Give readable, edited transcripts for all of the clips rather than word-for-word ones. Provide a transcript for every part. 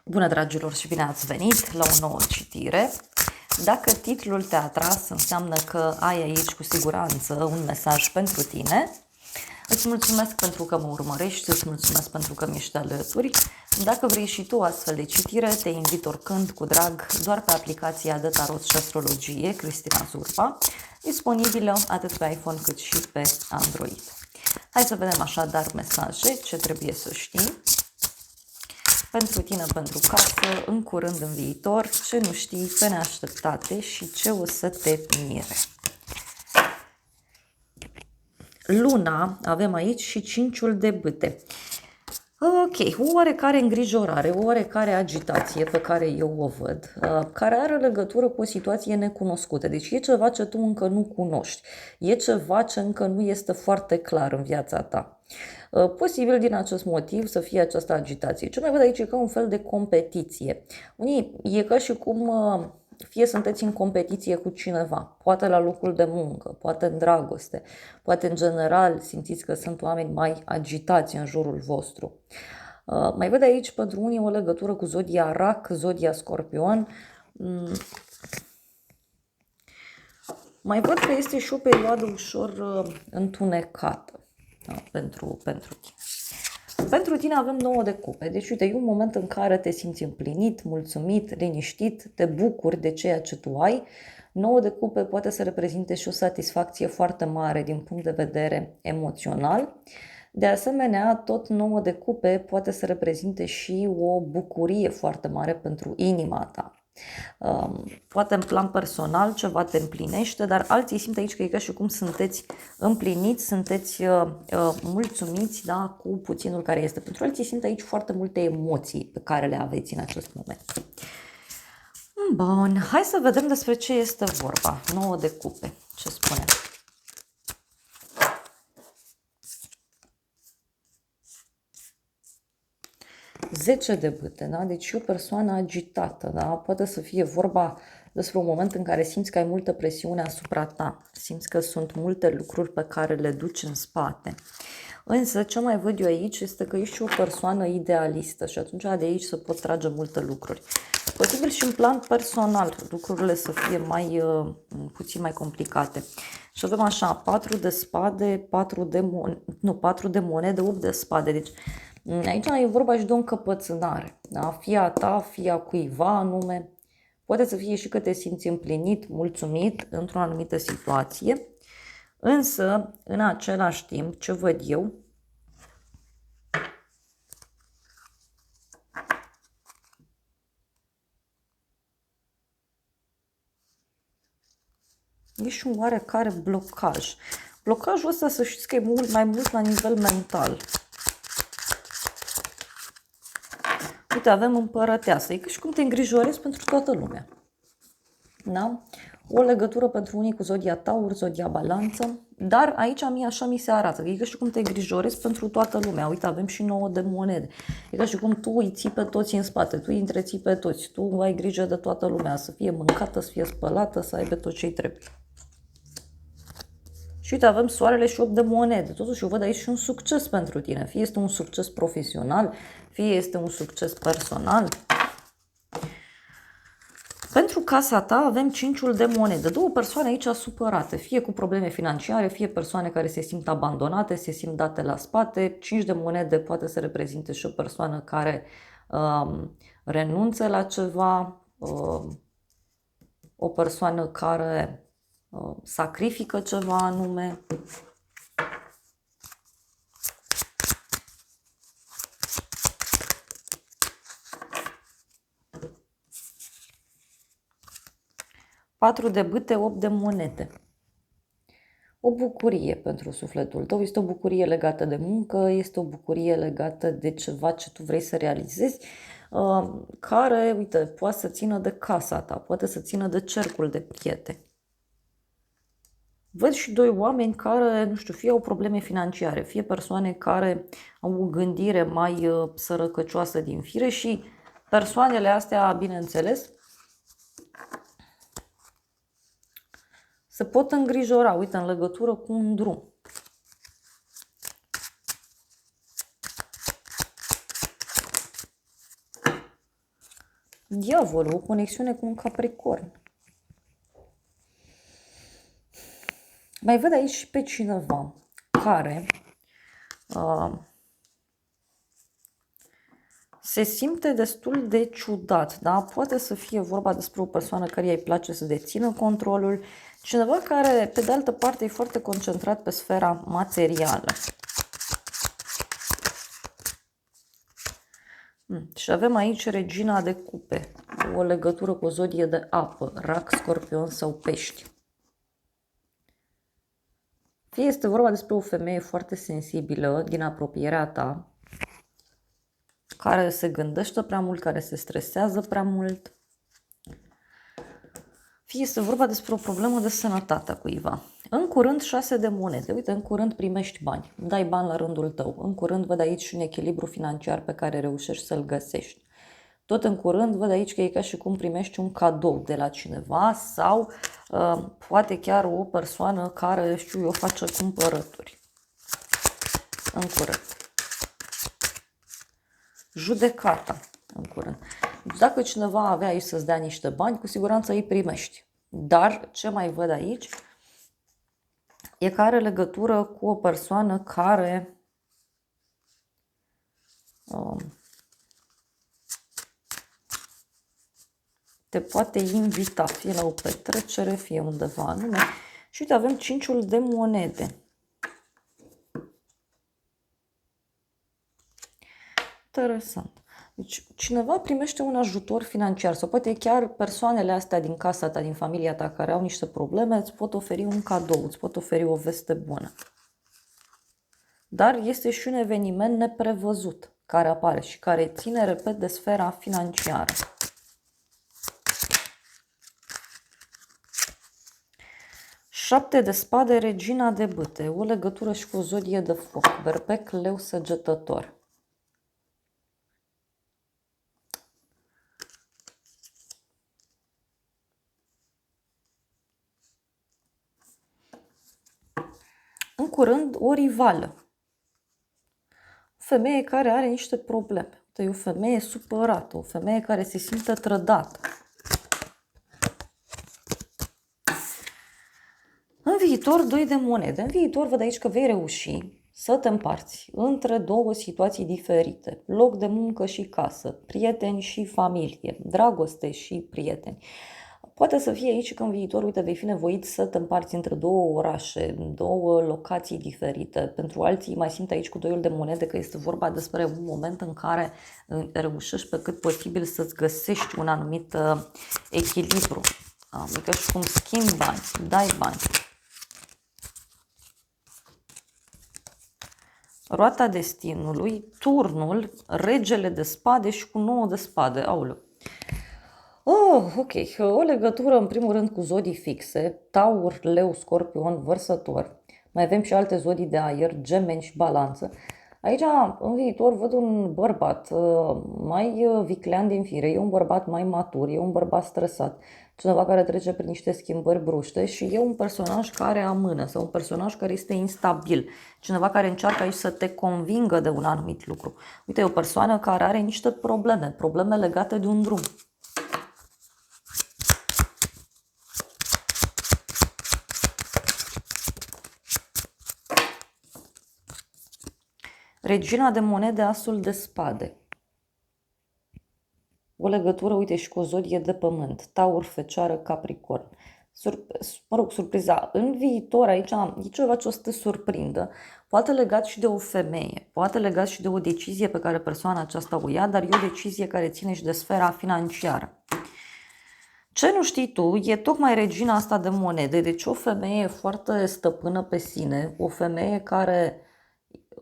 Bună, dragilor, și bine ați venit la o nouă citire. Dacă titlul te-a atras, înseamnă că ai aici cu siguranță un mesaj pentru tine. Îți mulțumesc pentru că mă urmărești, îți mulțumesc pentru că mi-ești alături. Dacă vrei și tu astfel de citire, te invit oricând cu drag doar pe aplicația de tarot și astrologie Cristina Zurba, disponibilă atât pe iPhone cât și pe Android. Hai să vedem așadar mesaje, ce trebuie să știi pentru tine, pentru casă, în curând, în viitor, ce nu știi, pe neașteptate și ce o să te mire. Luna avem aici și 5-ul de bâte. Ok, o oarecare îngrijorare, o oarecare agitație pe care eu o văd, care are legătură cu o situație necunoscută. Deci e ceva ce tu încă nu cunoști, e ceva ce încă nu este foarte clar în viața ta. Posibil din acest motiv să fie această agitație. Ce mai văd aici e ca un fel de competiție. Unii e ca și cum fie sunteți în competiție cu cineva, poate la locul de muncă, poate în dragoste, poate în general simțiți că sunt oameni mai agitați în jurul vostru. Mai văd aici pentru unii o legătură cu zodia Rac, zodia Scorpion. Mai văd că este și o perioadă ușor întunecată pentru tine. Pentru tine avem 9 de cupe, deci uite, e un moment în care te simți împlinit, mulțumit, liniștit, te bucuri de ceea ce tu ai. 9 de cupe poate să reprezinte și o satisfacție foarte mare din punct de vedere emoțional. De asemenea, tot 9 de cupe poate să reprezinte și o bucurie foarte mare pentru inima ta. Poate în plan personal ceva te împlinește, dar alții simt aici că e ca și cum sunteți împliniți, sunteți mulțumiți, da, cu puținul care este. Pentru alții simt aici foarte multe emoții pe care le aveți în acest moment. Bun, hai să vedem despre ce este vorba. 9 de cupe, ce spune? Zece de bâte, da? Deci e o persoană agitată, da? Poate să fie vorba despre un moment în care simți că ai multă presiune asupra ta, simți că sunt multe lucruri pe care le duci în spate. Însă ce mai văd eu aici este că ești o persoană idealistă și atunci de aici se pot trage multe lucruri. Posibil și în plan personal lucrurile să fie puțin mai complicate. Și avem așa, 4 de spade, 4 de monede, 8 de spade. Deci aici e vorba și de o încăpățânare, da? Fie a ta, fie a cuiva anume. Poate să fie și că te simți împlinit, mulțumit într-o anumită situație, însă, în același timp, ce văd eu, e și un oarecare blocaj. Blocajul ăsta, să știți că e mai mult la nivel mental. Uite, avem împărăteasă. E ca și cum te îngrijorezi pentru toată lumea. Da? O legătură pentru unii cu zodia Taur, zodia Balanță. Dar aici așa mi se arată. E ca și cum te îngrijorezi pentru toată lumea. Uite, avem și 9 de monede. E ca și cum tu îi ții pe toți în spate. Tu îi întreții pe toți. Tu ai grijă de toată lumea. Să fie mâncată, să fie spălată, să aibă tot ce-i trebuie. Și uite, avem soarele și 8 de monede. Totuși eu văd aici și un succes pentru tine. Fie este un succes profesional, fie este un succes personal. Pentru casa ta avem 5-ul de monede. Două persoane aici supărate, fie cu probleme financiare, fie persoane care se simt abandonate, se simt date la spate. 5 de monede poate să reprezinte și o persoană care renunță la ceva, o persoană care sacrifică ceva anume. Patru de bâte, 8 de monede. O bucurie pentru sufletul tău, este o bucurie legată de muncă, este o bucurie legată de ceva ce tu vrei să realizezi, care, uite, poate să țină de casa ta, poate să țină de cercul de prieteni. Văd și doi oameni care, nu știu, fie au probleme financiare, fie persoane care au o gândire mai sărăcăcioasă din fire și persoanele astea, bineînțeles, se pot îngrijora, uite, în legătură cu un drum. Diavolul, o conexiune cu un Capricorn. Mai văd aici și pe cineva care se simte destul de ciudat, da? Poate să fie vorba despre o persoană care îi place să dețină controlul, cineva care, pe de altă parte, e foarte concentrat pe sfera materială. Și avem aici regina de cupe, o legătură cu o zodie de apă, rac, scorpion sau pești. Fie este vorba despre o femeie foarte sensibilă din apropierea ta, care se gândește prea mult, care se stresează prea mult. Fie este vorba despre o problemă de sănătate a cuiva. În curând 6 de monede. Uite, în curând primești bani. Dai bani la rândul tău. În curând văd aici un echilibru financiar pe care reușești să-l găsești. Tot în curând văd aici că e ca și cum primești un cadou de la cineva sau poate chiar o persoană care, știu eu, face cumpărături. În curând. Judecata. În curând. Dacă cineva avea aici să-ți dea niște bani, cu siguranță îi primești. Dar ce mai văd aici e că are legătură cu o persoană care te poate invita fie la o petrecere, fie undeva anume. Și uite, avem 5-ul de monede. Interesant. Deci cineva primește un ajutor financiar sau poate chiar persoanele astea din casa ta, din familia ta, care au niște probleme, îți pot oferi un cadou, îți pot oferi o veste bună. Dar este și un eveniment neprevăzut care apare și care ține, repet, de sfera financiară. Șapte de spade, regina de bâte, o legătură și cu o zodie de foc, berbec, leu, săgetător. În curând, o rivală. O femeie care are niște probleme. E o femeie supărată, o femeie care se simte trădată. În viitor, 2 de monede. În viitor văd aici că vei reuși să te împarți între două situații diferite. Loc de muncă și casă, prieteni și familie, dragoste și prieteni. Poate să fie aici că în viitor, uite, vei fi nevoit să te împarți între două orașe, două locații diferite. Pentru alții mai simt aici cu 2 de monede că este vorba despre un moment în care reușești pe cât posibil să-ți găsești un anumit echilibru. Adică și cum schimbi bani, dai bani. Roata destinului, turnul, regele de spade și cu 9 de spade. Aoleu. Oh, ok. O legătură în primul rând cu zodii fixe, Taur, Leu, Scorpion, Vărsător. Mai avem și alte zodii de aer, Gemeni și Balanță. Aici, în viitor, văd un bărbat mai viclean din fire, e un bărbat mai matur, e un bărbat stresat, cineva care trece prin niște schimbări bruște și e un personaj care amână sau un personaj care este instabil, cineva care încearcă aici să te convingă de un anumit lucru. Uite, e o persoană care are niște probleme legate de un drum. Regina de monede, asul de spade. O legătură, uite, și cu o zodie de pământ. Taur, Fecioară, Capricorn. Surpriza. În viitor, aici e ceva ce o să te surprindă. Poate legat și de o femeie. Poate legat și de o decizie pe care persoana aceasta o ia, dar e o decizie care ține și de sfera financiară. Ce nu știi tu e tocmai regina asta de monede. Deci o femeie foarte stăpână pe sine, o femeie care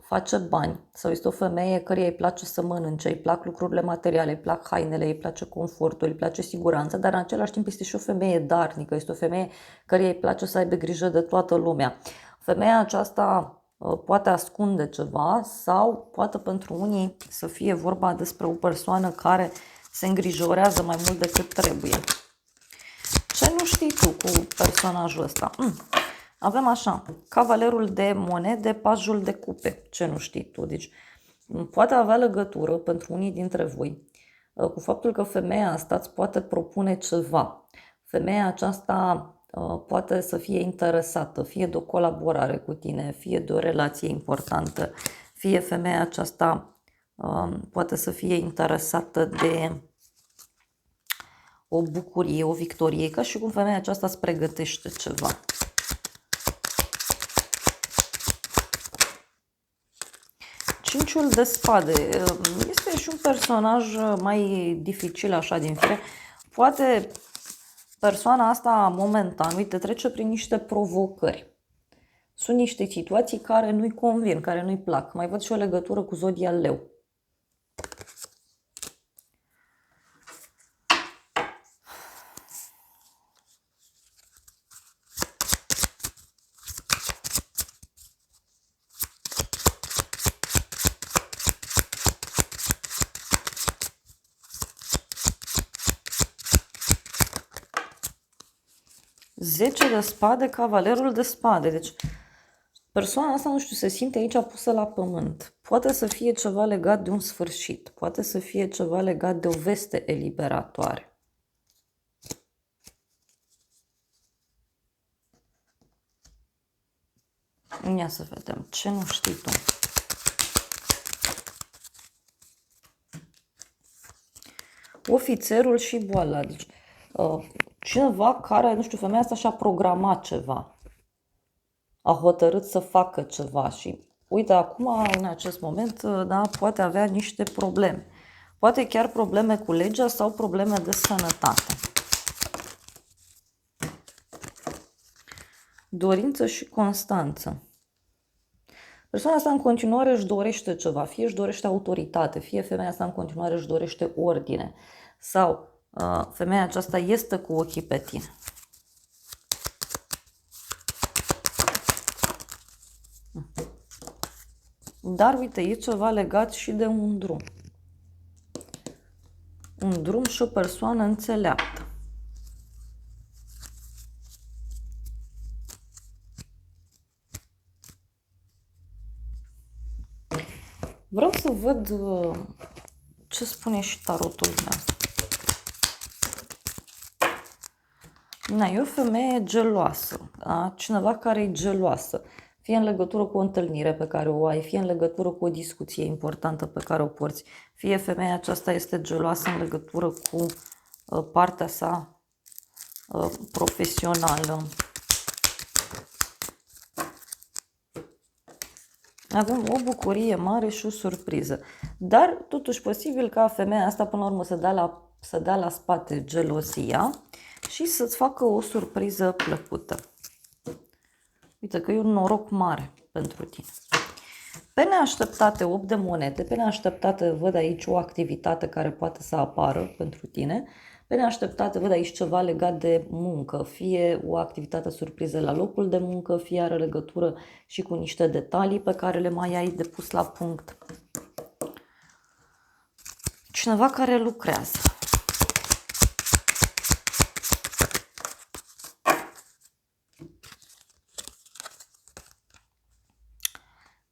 face bani sau este o femeie căreia îi place să mănânce, îi plac lucrurile materiale, îi plac hainele, îi place confortul, îi place siguranța, dar în același timp este și o femeie darnică, este o femeie căreia îi place să aibă grijă de toată lumea. Femeia aceasta poate ascunde ceva sau poate pentru unii să fie vorba despre o persoană care se îngrijorează mai mult decât trebuie. Ce nu știi tu cu personajul ăsta? Avem așa, cavalerul de monede, pajul de cupe. Ce nu știi tu? Deci poate avea legătură pentru unii dintre voi cu faptul că femeia asta îți poate propune ceva. Femeia aceasta poate să fie interesată, fie de o colaborare cu tine, fie de o relație importantă, fie femeia aceasta poate să fie interesată de o bucurie, o victorie, ca și cum femeia aceasta îți pregătește ceva. Cinciul de spade este și un personaj mai dificil așa din fire. Poate persoana asta momentan, uite, trece prin niște provocări. Sunt niște situații care nu-i convin, care nu-i plac. Mai văd și o legătură cu zodia Leu. Zece de spade, cavalerul de spade. Deci persoana asta, nu știu, se simte aici pusă la pământ. Poate să fie ceva legat de un sfârșit. Poate să fie ceva legat de o veste eliberatoare. Ia să vedem. Ce nu știi tu? Ofițerul și boala. Deci, cineva care, nu știu, femeia asta și-a programat ceva. A hotărât să facă ceva și, uite, acum, în acest moment, da, poate avea niște probleme. Poate chiar probleme cu legea sau probleme de sănătate. Dorință și constanță. Persoana asta în continuare își dorește ceva, fie își dorește autoritate, fie femeia asta în continuare își dorește ordine sau femeia aceasta este cu ochii pe tine. Dar uite, e ceva legat și de un drum. Un drum și o persoană înțeleaptă. Vreau să văd ce spune și tarotul meu. Na, e o femeie geloasă, da? Cineva care e geloasă, fie în legătură cu o întâlnire pe care o ai, fie în legătură cu o discuție importantă pe care o porți, fie femeia aceasta este geloasă în legătură cu partea sa profesională. Avem o bucurie mare și o surpriză. Dar totuși posibil ca femeia asta până la urmă să dea la spate gelozia și să-ți facă o surpriză plăcută. Uite că e un noroc mare pentru tine. Pe neașteptate 8 de monede, pe neașteptate văd aici o activitate care poate să apară pentru tine. Pe neașteptate văd aici ceva legat de muncă, fie o activitate surpriză la locul de muncă, fie are legătură și cu niște detalii pe care le mai ai de pus la punct. Cineva care lucrează.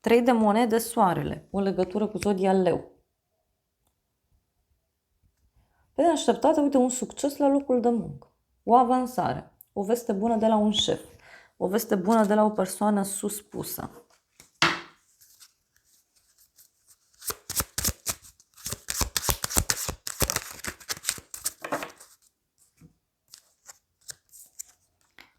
Trei de monede, soarele, o legătură cu zodia Leu. Pe neașteptate, uite, un succes la locul de muncă, o avansare, o veste bună de la un șef, o veste bună de la o persoană suspusă.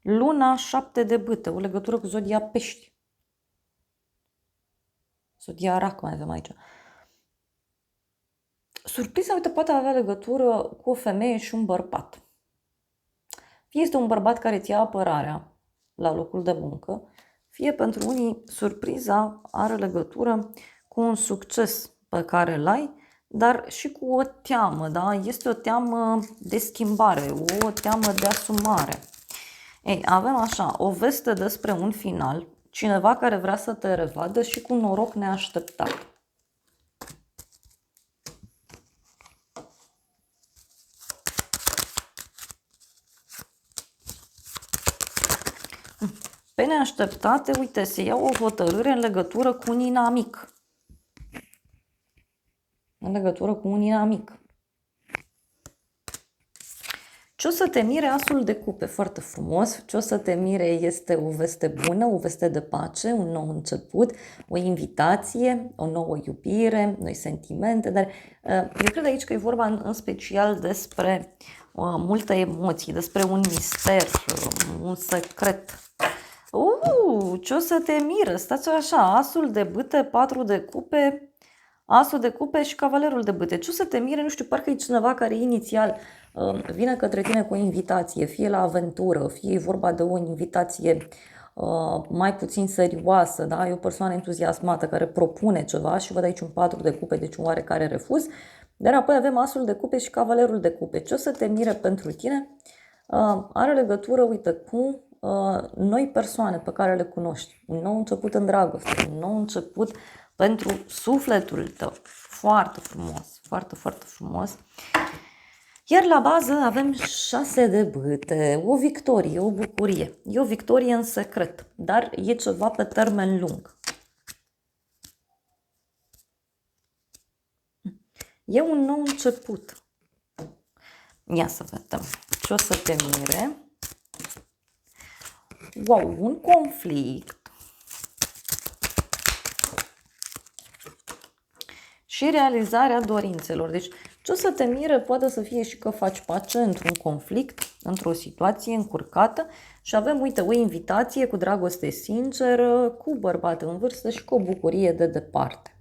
Luna, 7 de bâte, o legătură cu zodia Pești. Zodia Rac mai avem aici. Surpriza, uite, poate avea legătură cu o femeie și un bărbat. Fie este un bărbat care îți ia apărarea la locul de muncă, fie pentru unii surpriza are legătură cu un succes pe care îl ai, dar și cu o teamă, da? Este o teamă de schimbare, o teamă de asumare. Ei, avem așa, o veste despre un final, cineva care vrea să te revadă și cu noroc neașteptat. Pe neașteptate, uite, se ia o hotărâre în legătură cu un inamic. În legătură cu un inamic. Ce o să te mire asul de cupe, foarte frumos. Ce o să te mire este o veste bună, o veste de pace, un nou început, o invitație, o nouă iubire, noi sentimente, dar eu cred aici că e vorba în special despre multe emoții, despre un mister, un secret. Ce o să te miră? Stați așa, asul de bâte, 4 de cupe, asul de cupe și cavalerul de bâte. Ce o să te mire? Nu știu, parcă e cineva care inițial vine către tine cu o invitație, fie la aventură, fie e vorba de o invitație mai puțin serioasă, da? E o persoană entuziasmată care propune ceva și văd aici un 4 de cupe, deci un oarecare refuz, dar apoi avem asul de cupe și cavalerul de cupe. Ce o să te mire pentru tine? Are legătură, uite, cu noi persoane pe care le cunoști, un nou început în dragoste, un nou început pentru sufletul tău. Foarte frumos, foarte, foarte frumos. Iar la bază avem 6 de bâte, o victorie, o bucurie. E o victorie în secret, dar e ceva pe termen lung. E un nou început. Ia să vedem ce o să te mire. Wow, un conflict. Și realizarea dorințelor. Deci, ce o să te mire poate să fie și că faci pace într-un conflict, într-o situație încurcată și avem, uite, o invitație cu dragoste sinceră, cu bărbat în vârstă și cu o bucurie de departe.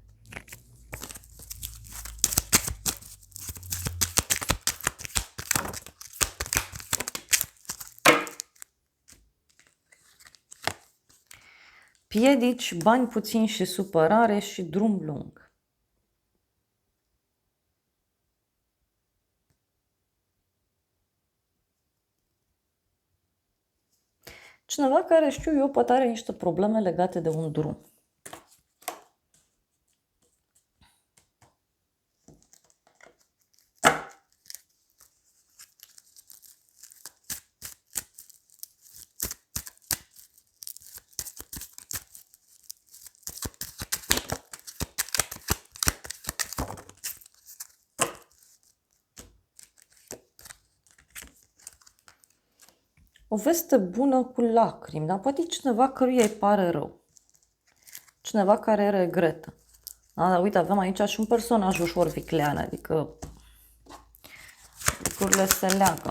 Piedici, bani puțini și supărare și drum lung. Cineva care, știu eu, poate are niște probleme legate de un drum. O veste bună cu lacrimi, dar poate cineva căruia îi pare rău. Cineva care regretă. Da, dar uite, avem aici și un personaj ușor viclean, adică lucrurile se leagă.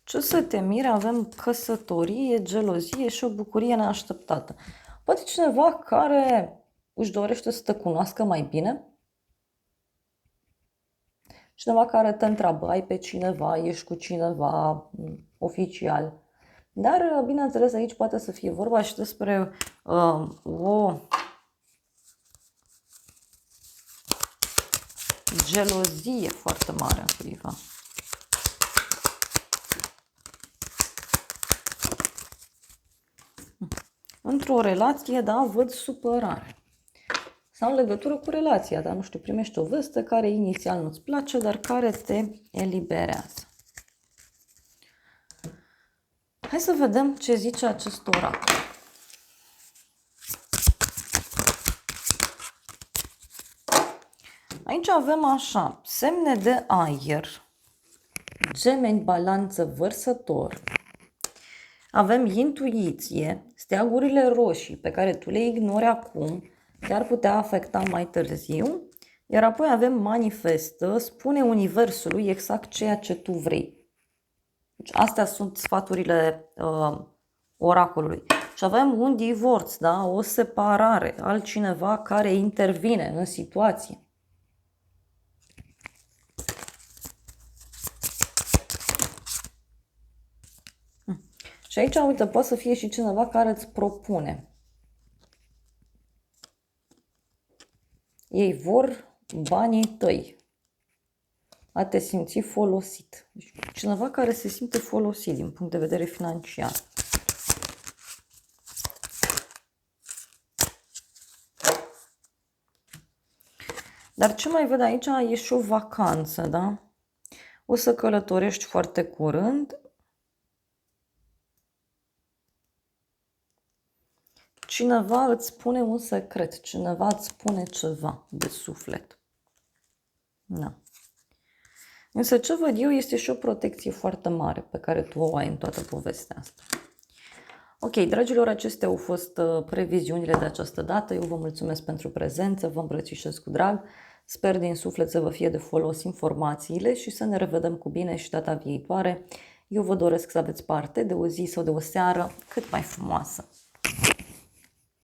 Ce o să te mire? Avem căsătorie, gelozie și o bucurie neașteptată. Poate cineva care își dorește să te cunoască mai bine? Cineva care te întreabă, ai pe cineva, ești cu cineva oficial. Dar, bineînțeles, aici poate să fie vorba și despre o gelozie foarte mare în cuiva. Într-o relație, da, văd supărare. Sau în legătură cu relația, dar nu știu, primești o veste care inițial nu-ți place, dar care te eliberează. Hai să vedem ce zice acest oracol. Aici avem așa, semne de aer, Gemeni, Balanță, Vărsător. Avem intuiție, steagurile roșii pe care tu le ignori acum, te-ar putea afecta mai târziu. Iar apoi avem manifestă, spune universului exact ceea ce tu vrei. Deci astea sunt sfaturile oracolului. Și avem un divorț, da? O separare, altcineva care intervine în situație. Și aici, uite, poate să fie și cineva care îți propune. Ei vor banii tăi. A te simți folosit. Deci, cineva care se simte folosit din punct de vedere financiar. Dar ce mai văd aici e și o vacanță, da? O să călătorești foarte curând. Cineva îți spune un secret, cineva îți spune ceva de suflet. Da. Însă ce văd eu este și o protecție foarte mare pe care tu o ai în toată povestea asta. Ok, dragilor, acestea au fost previziunile de această dată. Eu vă mulțumesc pentru prezență, vă îmbrățișez cu drag. Sper din suflet să vă fie de folos informațiile și să ne revedem cu bine și data viitoare. Eu vă doresc să aveți parte de o zi sau de o seară cât mai frumoasă.